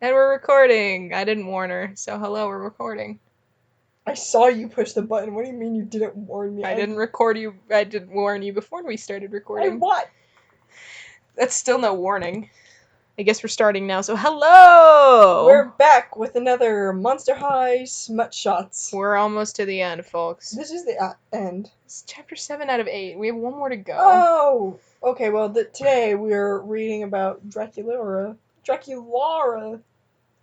And we're recording. I didn't warn her, so hello, we're recording. I saw you push the button. What do you mean you didn't warn me? I didn't record you. I didn't warn you before we started recording. What? That's still no warning. I guess we're starting now, so hello! We're back with another Monster High Smut Shots. We're almost to the end, folks. This is the end. It's chapter 7 out of 8. We have one more to go. Oh! Okay, well, today we're reading about Draculaura,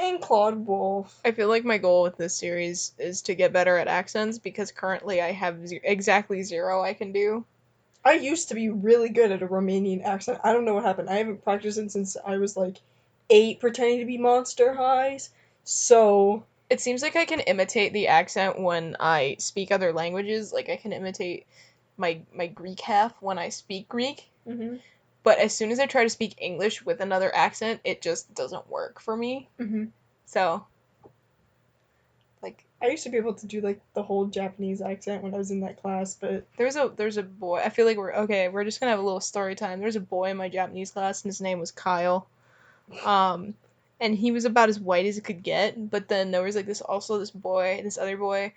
and Claude Wolf. I feel like my goal with this series is to get better at accents, because currently I have exactly 0 I can do. I used to be really good at a Romanian accent. I don't know what happened. I haven't practiced it since I was like 8 pretending to be Monster Highs. So it seems like I can imitate the accent when I speak other languages. Like I can imitate my Greek half when I speak Greek. Mm-hmm. But as soon as I try to speak English with another accent, it just doesn't work for me. Mm-hmm. So, like, I used to be able to do like the whole Japanese accent when I was in that class, but there's a boy. I feel like we're just gonna have a little story time. There's a boy in my Japanese class, and his name was Kyle. And he was about as white as it could get. But then there was like this other boy.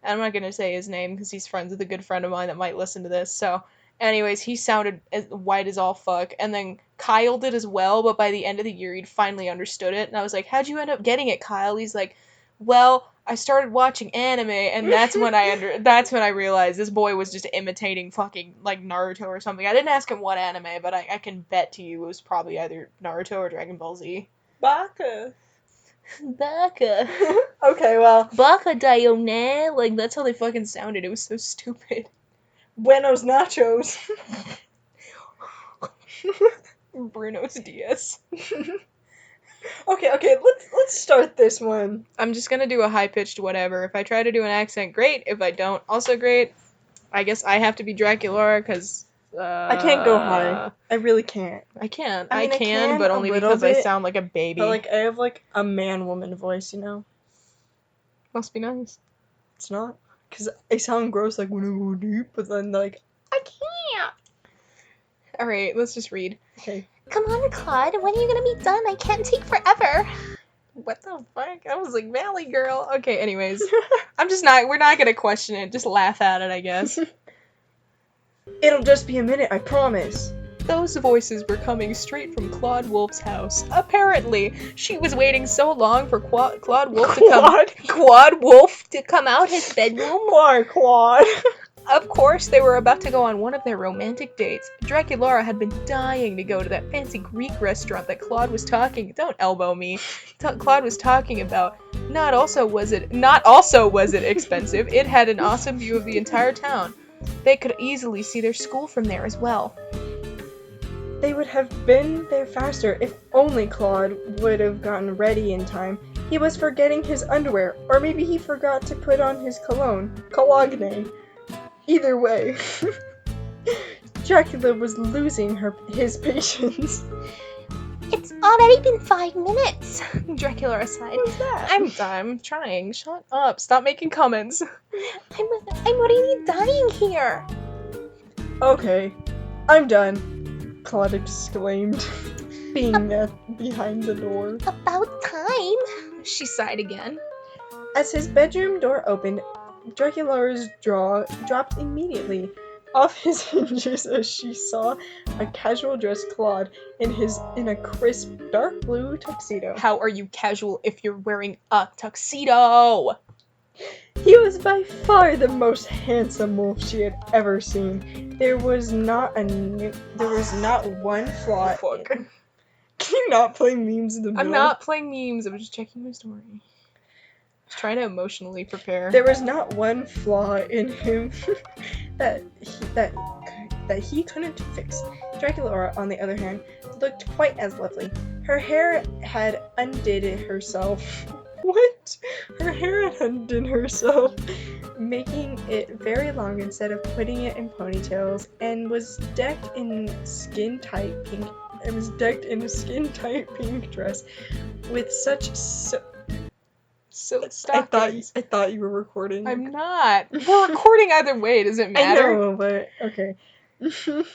I'm not gonna say his name because he's friends with a good friend of mine that might listen to this. So, anyways, he sounded as white as all fuck, and then Kyle did as well. But by the end of the year, he'd finally understood it, and I was like, "How'd you end up getting it, Kyle?" He's like, "Well, I started watching anime, and that's when I realized this boy was just imitating fucking like Naruto or something." I didn't ask him what anime, but I can bet to you it was probably either Naruto or Dragon Ball Z. Baka. Okay, well. Baka da yo ne? Like, that's how they fucking sounded. It was so stupid. Buenos nachos. Bruno's Diaz. Okay, let's start this one. I'm just gonna do a high-pitched whatever. If I try to do an accent, great. If I don't, also great. I guess I have to be Draculaura, because, I can't go high. I really can't. I can't. I mean, I can, but only because I sound like a baby. But, like, I have, like, a man-woman voice, you know? Must be nice. It's not. Because I sound gross, like, when I go deep, but then, like, I can't. Alright, let's just read. Okay. Come on, Claude, when are you gonna be done? I can't take forever. What the fuck? I was like, Valley Girl. Okay, anyways. We're not gonna question it, just laugh at it, I guess. It'll just be a minute, I promise. Those voices were coming straight from Claude Wolf's house. Apparently, she was waiting so long for Claude Wolf to come out his bedroom. Why, Claude? Of course, they were about to go on one of their romantic dates. Draculaura had been dying to go to that fancy Greek restaurant that Claude was talking. Don't elbow me. Claude was talking about. Not also was it expensive. It had an awesome view of the entire town. They could easily see their school from there as well. They would have been there faster if only Claude would have gotten ready in time. He was forgetting his underwear, or maybe he forgot to put on his cologne. Either way, Dracula was losing his patience. It's already been 5 minutes, Draculaura sighed. What was that? I'm trying. Shut up. Stop making comments. I'm really dying here. Okay, I'm done, Claude exclaimed, being behind the door. About time. She sighed again. As his bedroom door opened, Draculaura's jaw dropped immediately off his hinges as she saw a casual dressed Claude in a crisp dark blue tuxedo. How are you casual if you're wearing a tuxedo? He was by far the most handsome wolf she had ever seen. There was not one flaw. Fuck. Can you not play memes in the middle? I'm not playing memes. I was just checking my story. Just trying to emotionally prepare. There was not one flaw in him that he couldn't fix. Draculaura, on the other hand, looked quite as lovely. Her hair had undid herself. What? Her hair had undid herself, making it very long instead of putting it in ponytails, and was decked in a skin-tight pink dress with such silk stockings. I thought you were recording. I'm not. We're recording either way. Does it matter? I know, but okay. You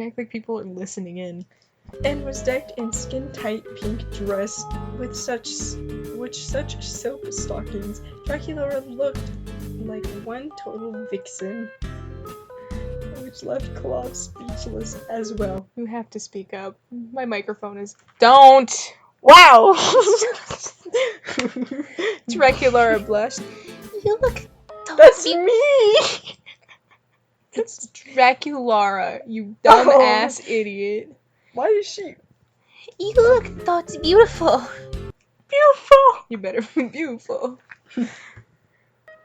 act like people are listening in. and was decked in skin-tight pink dress with such silk stockings. Draculaura looked like one total vixen, which left Claude speechless as well. You have to speak up. My microphone is... Don't! Wow! Draculaura blushed. You look That's me! It's Draculaura, you dumbass idiot. Why is she You look thoughts beautiful. beautiful? You better be beautiful.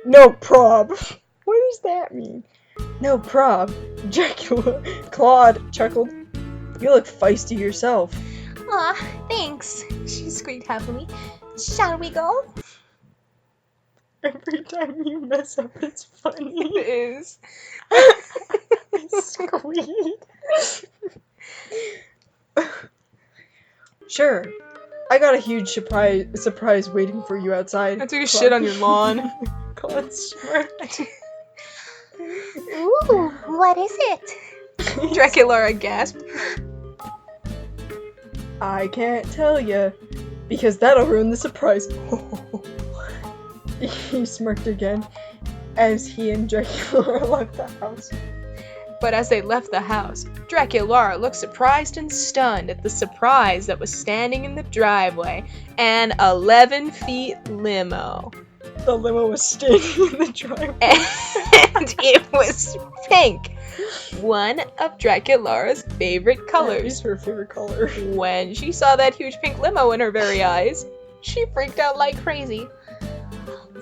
No prob. What does that mean? No prob. Dracula. Claude chuckled. You look feisty yourself. Aw, thanks, she squeaked happily. Shall we go? Every time you mess up, it's funny. It is. Squeak. Sure. I got a huge surprise waiting for you outside. I took a shit on your lawn. Claude smirked. Ooh, what is it? Draculaura gasped. I can't tell you, because that'll ruin the surprise. He smirked again as he and Draculaura left the house. But as they left the house, Draculaura looked surprised and stunned at the surprise that was standing in the driveway. An 11-feet limo. The limo was standing in the driveway. And it was pink. One of Draculaura's favorite colors. Is her favorite color. When she saw that huge pink limo in her very eyes, she freaked out like crazy.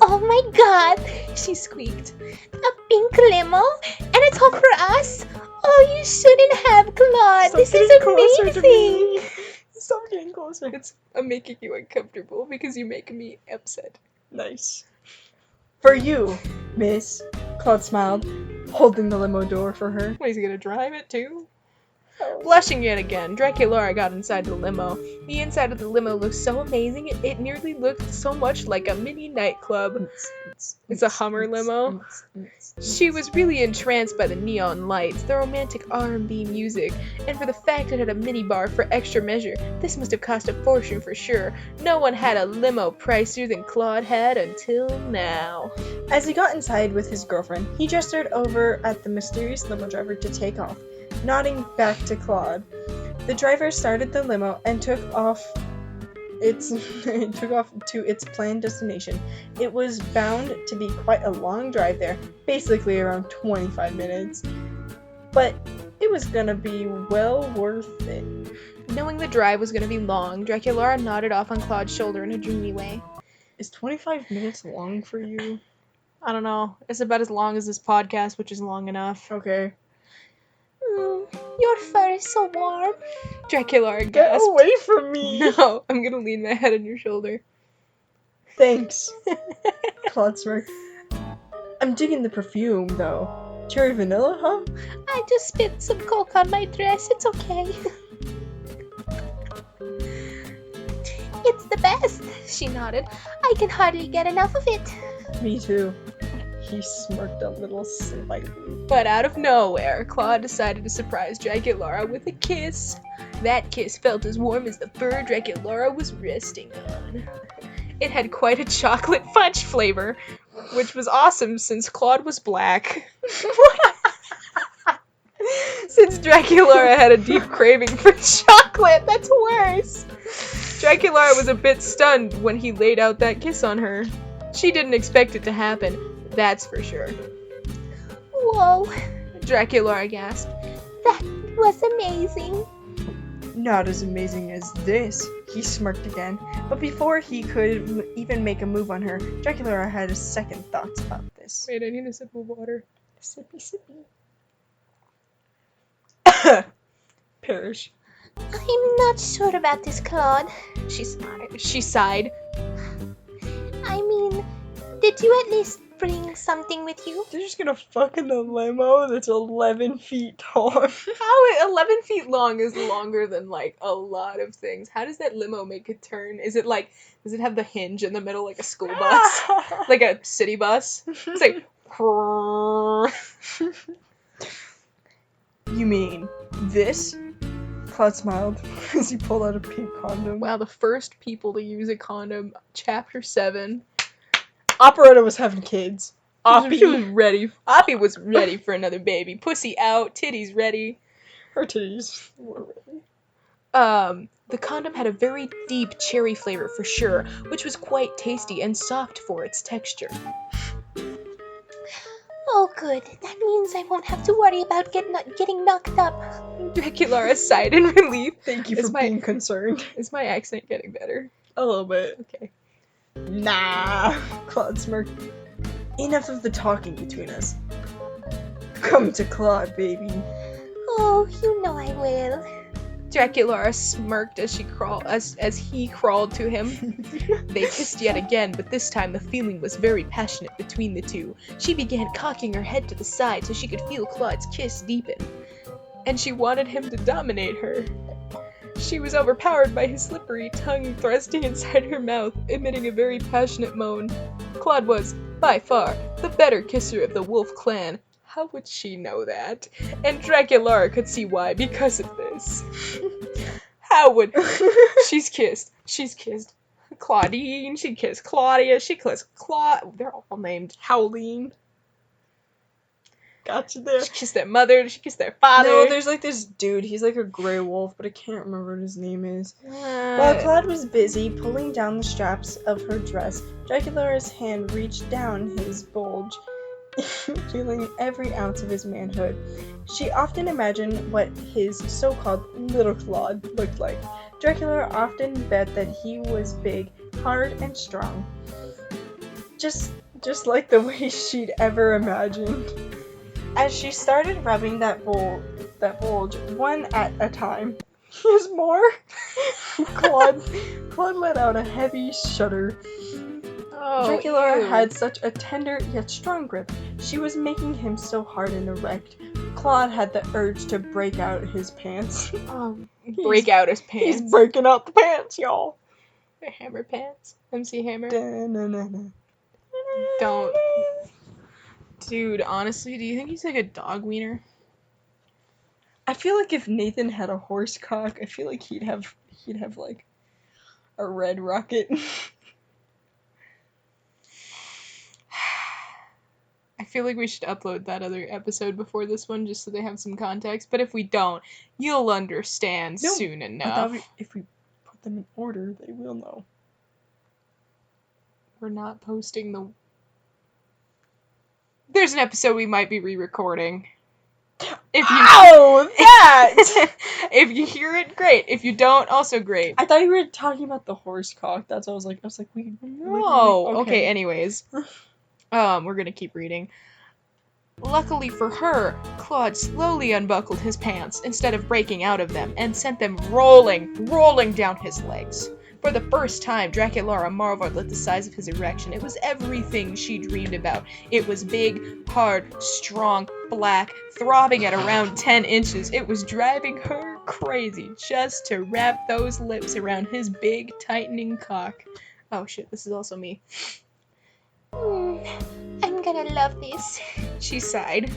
Oh my god, she squeaked. A pink limo? And it's all for us? Oh, you shouldn't have, Claude. Stop This is getting closer to amazing. me. Stop getting closer. I'm making you uncomfortable because you make me upset. Nice. For you, miss. Claude smiled, holding the limo door for her. What, is he gonna drive it too? Blushing yet again, Draculaura got inside the limo. The inside of the limo looked so amazing, it nearly looked so much like a mini nightclub. It's a Hummer limo. She was really entranced by the neon lights, the romantic R&B music, and for the fact it had a mini bar for extra measure. This must have cost a fortune for sure. No one had a limo pricier than Claude had until now. As he got inside with his girlfriend, he gestured over at the mysterious limo driver to take off, nodding back to Claude. The driver started the limo and took off to its planned destination. It was bound to be quite a long drive there, basically around 25 minutes. But it was gonna be well worth it. Knowing the drive was gonna be long, Draculaura nodded off on Claude's shoulder in a dreamy way. Is 25 minutes long for you? I don't know. It's about as long as this podcast, which is long enough. Okay. Your fur is so warm. Draculaura Get gasped. away from me! No, I'm gonna lean my head on your shoulder. Thanks. Claude smirked. I'm digging the perfume, though. Cherry vanilla, huh? I just spit some coke on my dress. It's okay. It's the best, she nodded. I can hardly get enough of it. Me too. He smirked a little slightly. But out of nowhere, Claude decided to surprise Draculaura with a kiss. That kiss felt as warm as the fur Draculaura was resting on. It had quite a chocolate fudge flavor, which was awesome since Claude was black. Since Draculaura had a deep craving for chocolate, that's worse. Draculaura was a bit stunned when he laid out that kiss on her. She didn't expect it to happen, that's for sure. Whoa, Draculaura gasped. that was amazing. Not as amazing as this, he smirked again. But before he could even make a move on her, Draculaura had a second thoughts about this. Wait, I need a sip of water. Sippy, sippy. Perish. I'm not sure about this, Claude. She sighed. I mean, did you at least bring something with you? They're just gonna fuck in the limo that's 11 feet tall. How 11 feet long is longer than, like, a lot of things. How does that limo make a turn? Is it like, does it have the hinge in the middle like a school bus? Like a city bus? It's like, You mean this? Claude smiled as he pulled out a pink condom. Wow, the first people to use a condom. Chapter 7. Operetta was having kids. She was ready. Oppie was ready for another baby. Pussy out, titties ready. Her titties were ready. The condom had a very deep cherry flavor for sure, which was quite tasty and soft for its texture. Oh, good. That means I won't have to worry about getting knocked up. Draculaura sighed in relief. Thank you for being concerned. Is my accent getting better? A little bit. Okay. Nah, Claude smirked. Enough of the talking between us. Come to Claude, baby. Oh, you know I will. Draculaura smirked as he crawled to him. They kissed yet again, but this time the feeling was very passionate between the two. She began cocking her head to the side so she could feel Claude's kiss deepen, and she wanted him to dominate her. She was overpowered by his slippery tongue thrusting inside her mouth, emitting a very passionate moan. Claude was, by far, the better kisser of the wolf clan. How would she know that? And Draculaura could see why because of this. How would... She's kissed. Claudine, she kissed Claudia, she kissed they're all named Howleen. Gotcha there. She kissed their mother, she kissed their father. No, there's like this dude, he's like a gray wolf, but I can't remember what his name is. While Claude was busy pulling down the straps of her dress, Draculaura's hand reached down his bulge, feeling every ounce of his manhood. She often imagined what his so-called little Claude looked like. Draculaura often bet that he was big, hard, and strong. Just like the way she'd ever imagined. As she started rubbing that bulge one at a time. Here's more. Claude let out a heavy shudder. Oh, Draculaura had such a tender yet strong grip. She was making him so hard and erect. Claude had the urge to break out his pants. Break out his pants. He's breaking out the pants, y'all. They're Hammer pants. MC Hammer. Da-na-na-na. Don't. Dude, honestly, do you think he's like a dog wiener? I feel like if Nathan had a horse cock, I feel like he'd have like a red rocket. I feel like we should upload that other episode before this one just so they have some context, but if we don't, you'll understand soon enough. If we put them in order, they will know. We're not posting the... There's an episode we might be re-recording. That! If you hear it, great. If you don't, also great. I thought you were talking about the horse cock. That's what I was like, No. Okay, anyways. We're gonna keep reading. Luckily for her, Claude slowly unbuckled his pants instead of breaking out of them and sent them rolling down his legs. For the first time, Draculaura marveled at the size of his erection. It was everything she dreamed about. It was big, hard, strong, black, throbbing at around 10 inches. It was driving her crazy just to wrap those lips around his big, tightening cock. Oh shit, this is also me. I'm gonna love this. She sighed.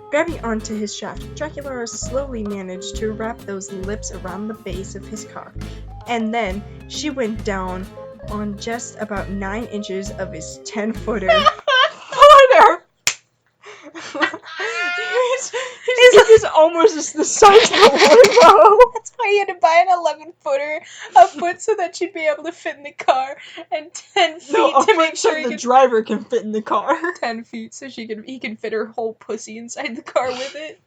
Grabbing onto his shaft, Draculaura slowly managed to wrap those lips around the base of his cock, and then she went down on just about 9 inches of his 10-footer. He's almost just the size of a rainbow. That's why you had to buy an 11-footer, a foot so that you'd be able to fit in the car, and 10 feet to make sure the driver can fit in the car. 10 feet so he can fit her whole pussy inside the car with it.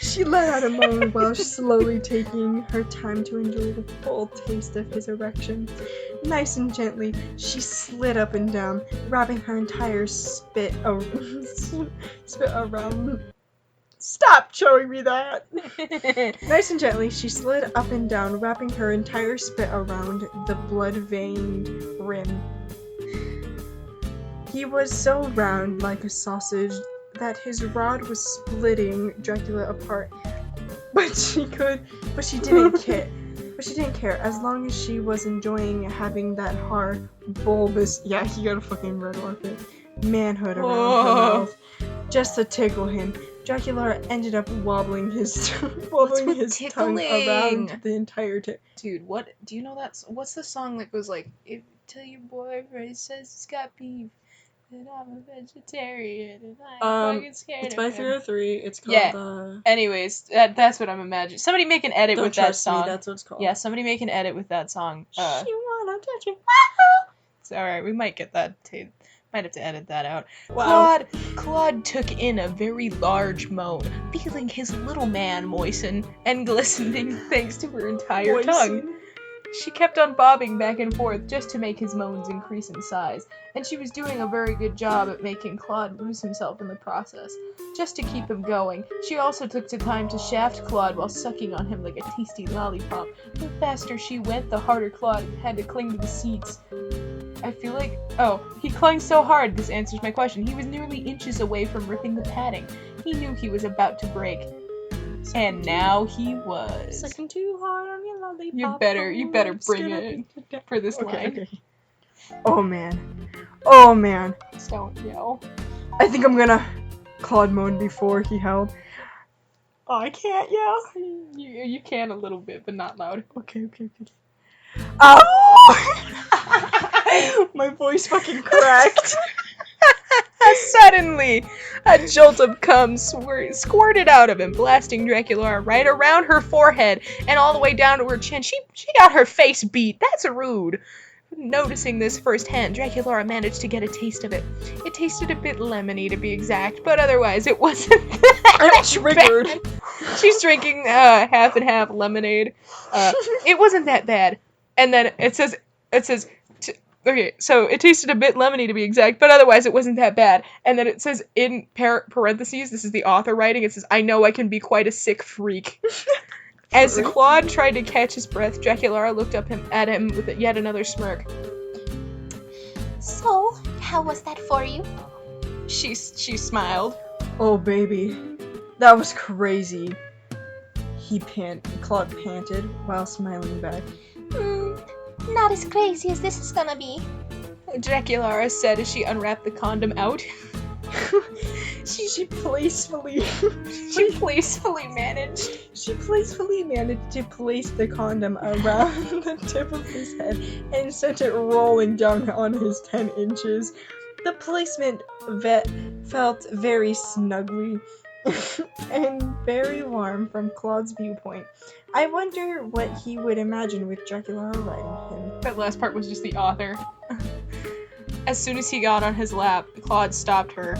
She let out a moan while slowly taking her time to enjoy the full taste of his erection. Nice and gently, she slid up and down, wrapping her entire spit around. Stop showing me that! Nice and gently, she slid up and down, wrapping her entire spit around the blood-veined rim. He was so round like a sausage that his rod was splitting Dracula apart, but she didn't care. But she didn't care as long as she was enjoying having that hard, bulbous, he got a fucking red rocket, manhood around her mouth, just to tickle him. Draculaura ended up wobbling his with his tongue tickling? around the entire tip. Dude, what do you know what's the song that goes like, if tell your boyfriend says it's got beef, and I'm a vegetarian and I'm fucking scared It's of by him. 303. It's called Yeah. Anyways, that's what I'm imagining. Somebody make an edit Don't with that Trust Me, song. that's what it's called. Yeah, somebody make an edit with that song. She wanna touch me. It's alright, we might get that might have to edit that out. Wow. Claude took in a very large moan, feeling his little man moisten and glistening thanks to her entire tongue. She kept on bobbing back and forth just to make his moans increase in size, and she was doing a very good job at making Claude lose himself in the process. Just to keep him going, she also took the time to shaft Claude while sucking on him like a tasty lollipop. The faster she went, the harder Claude had to cling to the seats. I feel like... Oh, he clung so hard, this answers my question. He was nearly inches away from ripping the padding. He knew he was about to break. And now he was. Sucking too hard on your lollipop. You better bring it for this line. Okay. Oh man. Just don't yell. I think I'm gonna Claude moan before he held. Oh, I can't yell. You can a little bit, but not loud. Okay. Oh! My voice fucking cracked. Suddenly, a jolt of cum squirted out of him, blasting Draculaura right around her forehead and all the way down to her chin. She got her face beat. That's rude. Noticing this firsthand, Draculaura managed to get a taste of it. It tasted a bit lemony, to be exact, but otherwise it wasn't I'm triggered. bad. She's drinking half and half lemonade. It wasn't that bad. And then it says. Okay, so it tasted a bit lemony to be exact, but otherwise it wasn't that bad. And then it says in parentheses, this is the author writing, it says, I know I can be quite a sick freak. As Claude tried to catch his breath, Draculaura looked up at him with yet another smirk. So, how was that for you? She smiled. Oh baby, that was crazy. Claude panted while smiling back. Not as crazy as this is gonna be. Draculaura said as she unwrapped the condom out. She playfully managed. She playfully managed to place the condom around the tip of his head and sent it rolling down on his 10 inches. The placement felt very snugly and very warm from Claude's viewpoint. I wonder what he would imagine with Draculaura writing him. That last part was just the author. As soon as he got on his lap, Claude stopped her.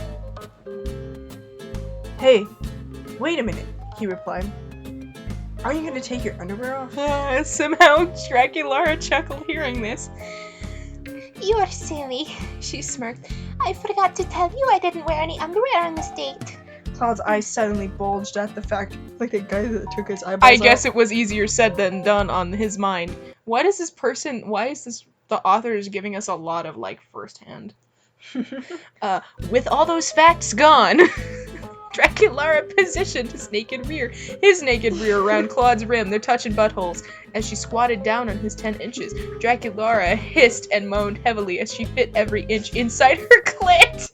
Hey, wait a minute, he replied. Are you gonna take your underwear off? Somehow Draculaura chuckled hearing this. You're silly, she smirked. I forgot to tell you I didn't wear any underwear on this date. Claude's eyes suddenly bulged at the fact, like a guy that took his eyeballs I guess out. it was easier said than done on his mind. Why is the author is giving us a lot of, firsthand? With all those facts gone, Draculaura positioned his naked rear around Claude's rim, their touching buttholes. As she squatted down on his 10 inches, Draculaura hissed and moaned heavily as she fit every inch inside her clit.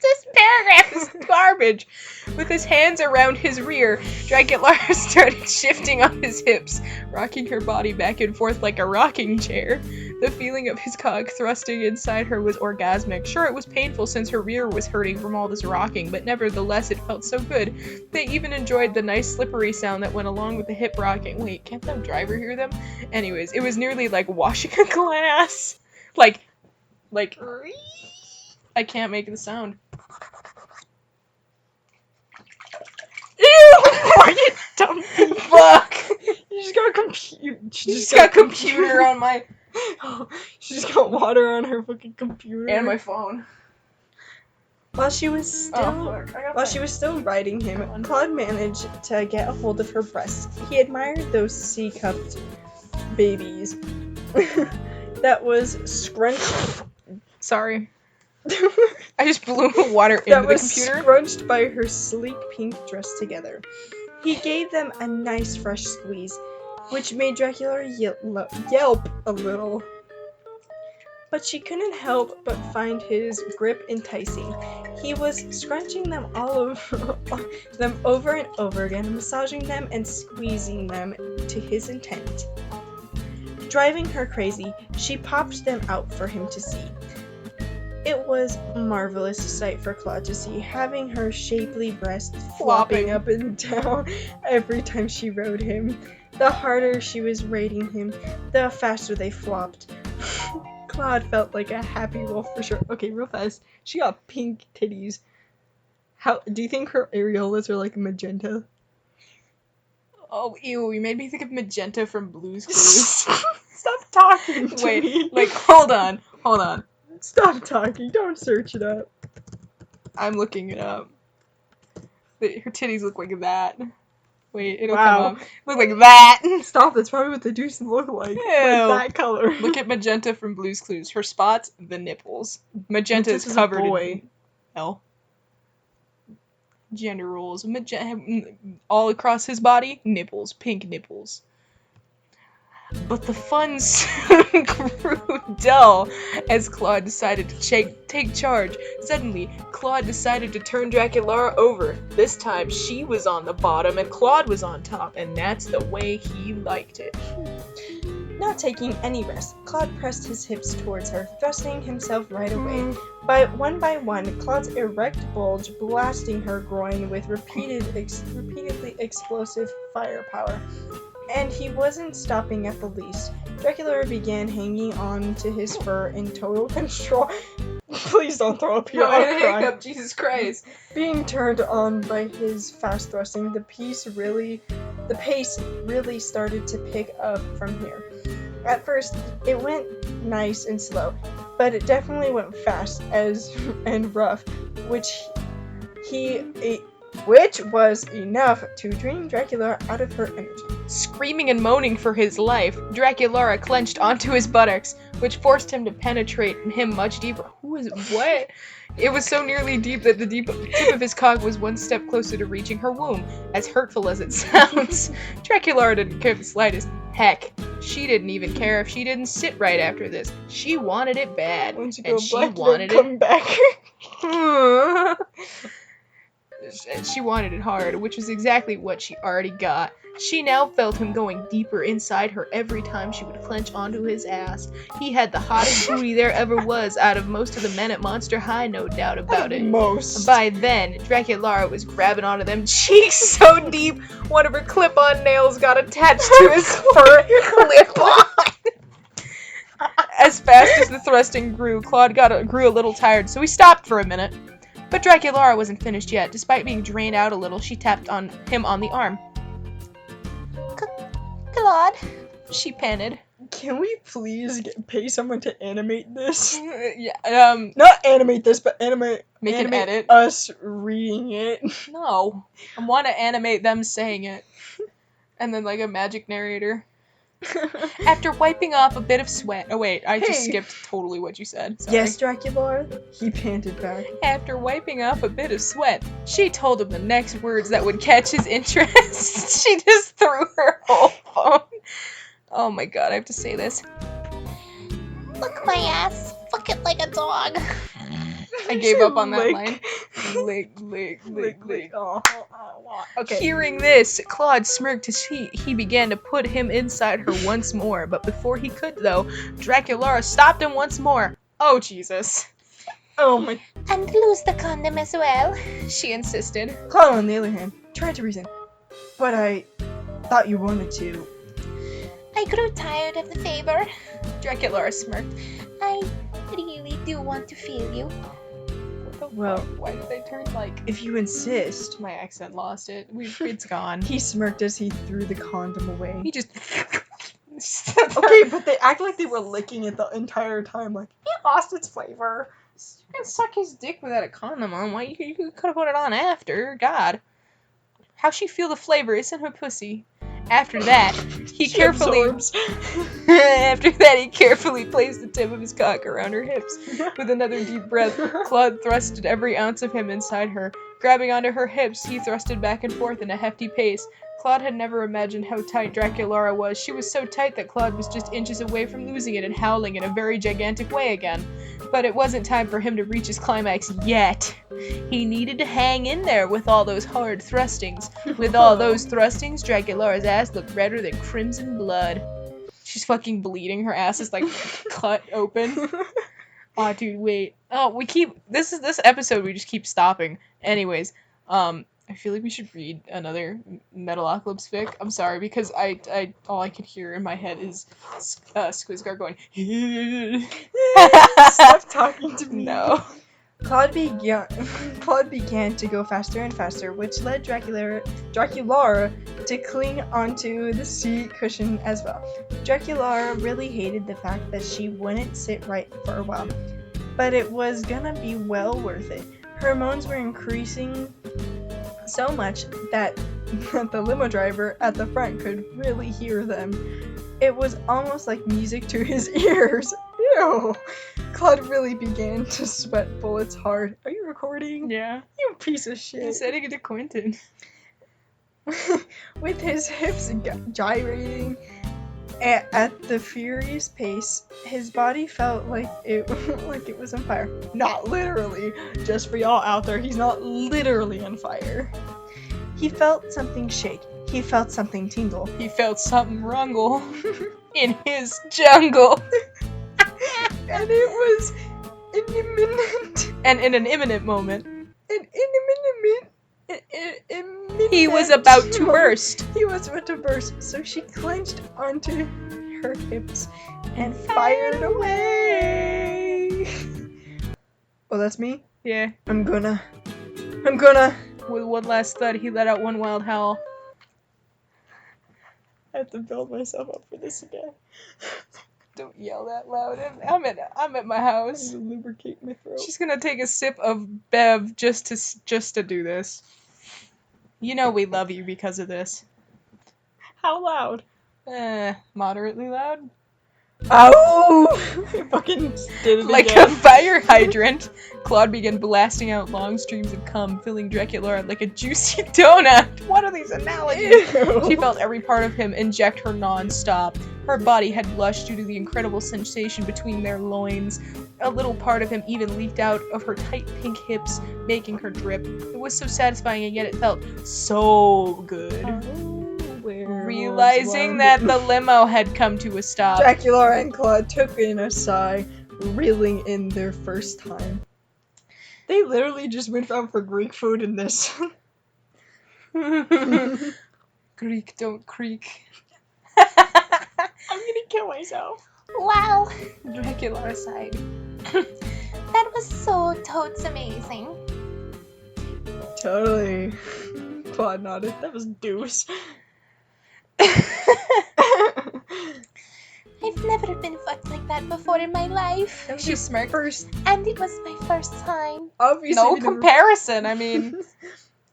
This paragraph is garbage. With his hands around his rear, Draculaura started shifting on his hips, rocking her body back and forth like a rocking chair. The feeling of his cock thrusting inside her was orgasmic. Sure, it was painful since her rear was hurting from all this rocking, but nevertheless it felt so good. They even enjoyed the nice slippery sound that went along with the hip rocking. Wait, can't the driver hear them? Anyways, it was nearly like washing a glass. Like... I can't make the sound. Ew! You dumb fuck! You just got computer. She just got computer on my... She just got water on her fucking computer. And my phone. While she was still riding him, Claude managed to get a hold of her breasts. He admired those C-cupped babies. That was scrunched. Sorry. I just blew water into the computer. Scrunched by her sleek pink dress together. He gave them a nice fresh squeeze, which made Draculaura yelp a little. but she couldn't help but find his grip enticing. He was scrunching them over and over again, massaging them and squeezing them to his intent. Driving her crazy, she popped them out for him to see. It was a marvelous sight for Claude to see, having her shapely breasts flopping up and down every time she rode him. The harder she was raiding him, the faster they flopped. Claude felt like a happy wolf for sure. Okay, real fast. She got pink titties. How do you think her areolas are like magenta? Oh, ew, you made me think of Magenta from Blue's Clues. Stop talking to Wait, me. like, hold on. Stop talking. Don't search it up. I'm looking it up. Her titties look like that. Wait, it'll Wow. come up. Look like that! Stop, that's probably what the deuce look like. Ew. Like that color. Look at Magenta from Blue's Clues. Her spots, the nipples. Magenta is Magenta's a covered boy. in... L. Gender roles. All across his body, nipples. Pink nipples. But the fun soon grew dull as Claude decided to take charge. Suddenly, Claude decided to turn Draculaura over. This time, she was on the bottom and Claude was on top, and that's the way he liked it. Not taking any rest, Claude pressed his hips towards her, thrusting himself right away. By one, Claude's erect bulge blasting her groin with repeatedly explosive firepower. And he wasn't stopping at the least. Draculaura began hanging on to his fur in total control. Please don't throw up here. I'll cry. Hiccup, Jesus Christ. Being turned on by his fast thrusting, the pace really started to pick up from here. At first, it went nice and slow, but it definitely went fast and rough, which was enough to drain Draculaura out of her energy. Screaming and moaning for his life, Draculaura clenched onto his buttocks, which forced him to penetrate him much deeper. What? It was so nearly deep that the tip of his cock was one step closer to reaching her womb, as hurtful as it sounds. Draculaura didn't care the slightest. Heck, she didn't even care if she didn't sit right after this. She wanted it bad, and she wanted it. Come back. She wanted it hard, which was exactly what she already got. She now felt him going deeper inside her every time she would clench onto his ass. He had the hottest booty there ever was out of most of the men at Monster High, no doubt about it. Most. By then, Draculaura was grabbing onto them cheeks so deep, one of her clip-on nails got attached to his fur clip-on. As fast as the thrusting grew, Claude grew a little tired, so he stopped for a minute. But Draculaura wasn't finished yet. Despite being drained out a little, she tapped him on the arm. Claude, she panted. Can we please pay someone to animate this? Yeah, Not animate this, but animate an edit. us reading it. No. I want to animate them saying it. And then, like, a magic narrator. After wiping off a bit of sweat. Oh, wait, I just skipped totally what you said. Sorry. Yes, Draculaura? He panted back. After wiping off a bit of sweat, she told him the next words that would catch his interest. She just threw her whole phone. Oh my god, I have to say this. look my ass. Fuck it like a dog. I gave up on that line. Lick. Oh. Okay. Hearing this, Claude smirked as he began to put him inside her once more. But before he could, though, Draculaura stopped him once more. Oh, Jesus. Oh my. And lose the condom as well, she insisted. Claude, on the other hand, tried to reason. But I thought you wanted to. I grew tired of the favor. Draculaura smirked. I really do want to feel you. Well, why did they turn like... If you insist. My accent lost it. It's gone. He smirked as he threw the condom away. He just... Okay, but they act like they were licking it the entire time. Like, it lost its flavor. You can suck his dick without a condom on. Why you could have put it on after? God. How'd she feel the flavor? It's in her pussy. After that, he carefully placed the tip of his cock around her hips. With another deep breath, Claude thrusted every ounce of him inside her. Grabbing onto her hips, he thrusted back and forth in a hefty pace. Claude had never imagined how tight Draculaura was. She was so tight that Claude was just inches away from losing it and howling in a very gigantic way again. But it wasn't time for him to reach his climax yet. He needed to hang in there with all those hard thrustings. With all those thrustings, Draculaura's ass looked redder than crimson blood. She's fucking bleeding. Her ass is like cut open. Aw, dude, wait. Oh, this episode we just keep stopping. Anyways, I feel like we should read another Metalocalypse fic. I'm sorry, because I all I could hear in my head is Squizgar going, Stop talking to me. No. Claude began to go faster and faster, which led Draculaura to cling onto the seat cushion as well. Draculaura really hated the fact that she wouldn't sit right for a while, but it was gonna be well worth it. Her moans were increasing so much that the limo driver at the front could really hear them. It was almost like music to his ears. Ew! Claude really began to sweat bullets hard. Are you recording? Yeah. You piece of shit. I'm sending it to Quentin. With his hips gyrating at the furious pace, his body felt like it was on fire. Not literally. Just for y'all out there, he's not literally on fire. He felt something shake. He felt something tingle. He felt something rumble in his jungle. And it was imminent. And in an imminent moment, He was about to burst. He was about to burst, so she clenched onto her hips and fired away. Oh, that's me? Yeah. I'm gonna. With one last thud, he let out one wild howl. I have to build myself up for this again. Don't yell that loud. I'm at my house. To lubricate my throat. She's gonna take a sip of Bev just to do this. You know we love you because of this. How loud? Moderately loud. Ow! I fucking did it Like again. a fire hydrant, Claude began blasting out long streams of cum, filling Draculaura like a juicy donut. What are these analogies? Ew. She felt every part of him inject her non-stop. Her body had blushed due to the incredible sensation between their loins. A little part of him even leaked out of her tight pink hips, making her drip. It was so satisfying, and yet it felt so good. Realizing that the limo had come to a stop. Draculaura and Claude took in a sigh, reeling in their first time. They literally just went out for Greek food in this. Greek, don't creak. I'm gonna kill myself. Wow, Draculaura sighed. that was so totes amazing. Totally. Claude nodded. That was deuce. I've never been fucked like that before in my life. She smirked. First, And it was my first time. obviously. No we never- comparison, I mean.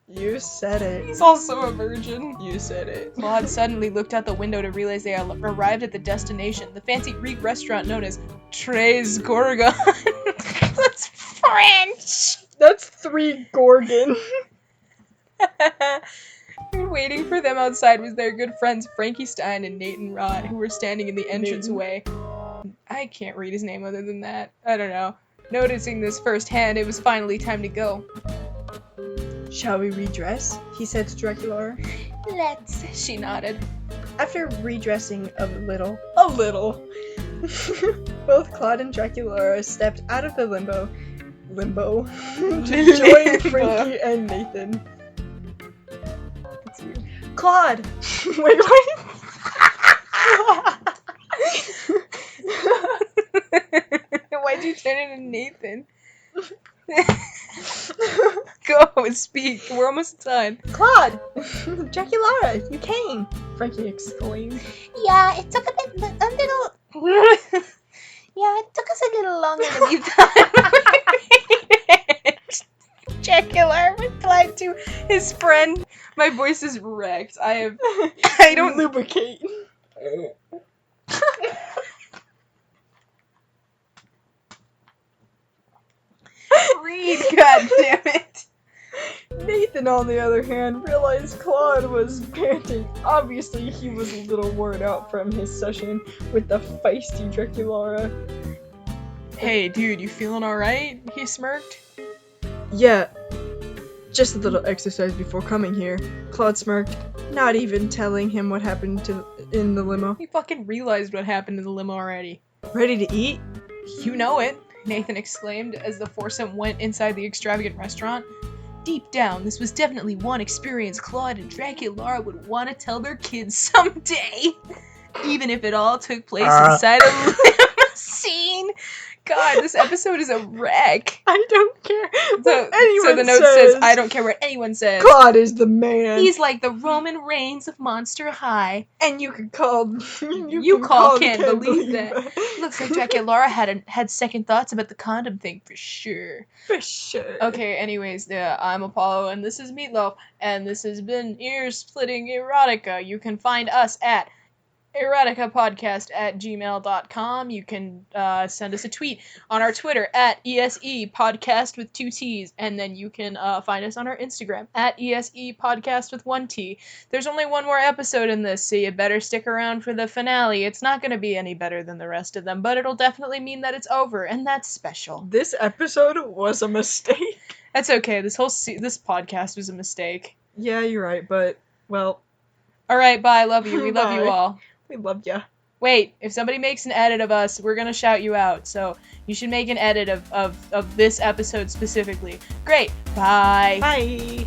You said it. He's also a virgin. You said it. Claude suddenly looked out the window to realize they arrived at the destination, the fancy Greek restaurant known as Tres Gorgon. That's French! That's 3 Gorgon. Waiting for them outside was their good friends Frankie Stein and Nathan Rod, who were standing in the entranceway. I can't read his name other than that. I don't know. Noticing this firsthand, it was finally time to go. Shall we redress? He said to Draculaura. Let's. She nodded. After redressing a little, both Claude and Draculaura stepped out of the limbo, to join Frankie and Nathan. It's you. Claude! Wait, what? Why'd you turn into Nathan? Go, speak. We're almost done. Claude! Draculaura, you came! Frankie exclaimed. Yeah, it took a little. Yeah, it took us a little longer than you thought. Draculaura replied to his friend. My voice is wrecked. I don't lubricate. read, god damn it. Nathan, on the other hand, realized Claude was panting. Obviously, he was a little worn out from his session with the feisty Draculaura. Hey, dude, you feeling alright? He smirked. Yeah, just a little exercise before coming here. Claude smirked, not even telling him what happened in the limo. He fucking realized what happened in the limo already. Ready to eat? You know it, Nathan exclaimed as the foursome went inside the extravagant restaurant. Deep down, this was definitely one experience Claude and Draculaura would want to tell their kids someday. Even if it all took place inside a limousine. God, this episode is a wreck. I don't care what anyone So the note says, I don't care what anyone says. Claude is the man. He's like the Roman Reigns of Monster High. And you can call... Can't believe that. Looks like Draculaura had second thoughts about the condom thing for sure. For sure. Okay, anyways, I'm Apollo, and this is Meatloaf, and this has been Ear-Splitting Erotica. You can find us at eroticapodcast@gmail.com. You can send us a tweet on our Twitter at ESEpodcast with 2 T's, and then you can find us on our Instagram at ESEpodcast with 1 T. There's only one more episode in this, so you better stick around for the finale. It's not going to be any better than the rest of them, but it'll definitely mean that it's over, and that's special. This episode was a mistake. That's okay. This podcast was a mistake. Yeah, you're right, but, well... Alright, bye. Love you. We love you all. We love ya. Wait, if somebody makes an edit of us, we're gonna shout you out. So you should make an edit of this episode specifically. Great. Bye. Bye.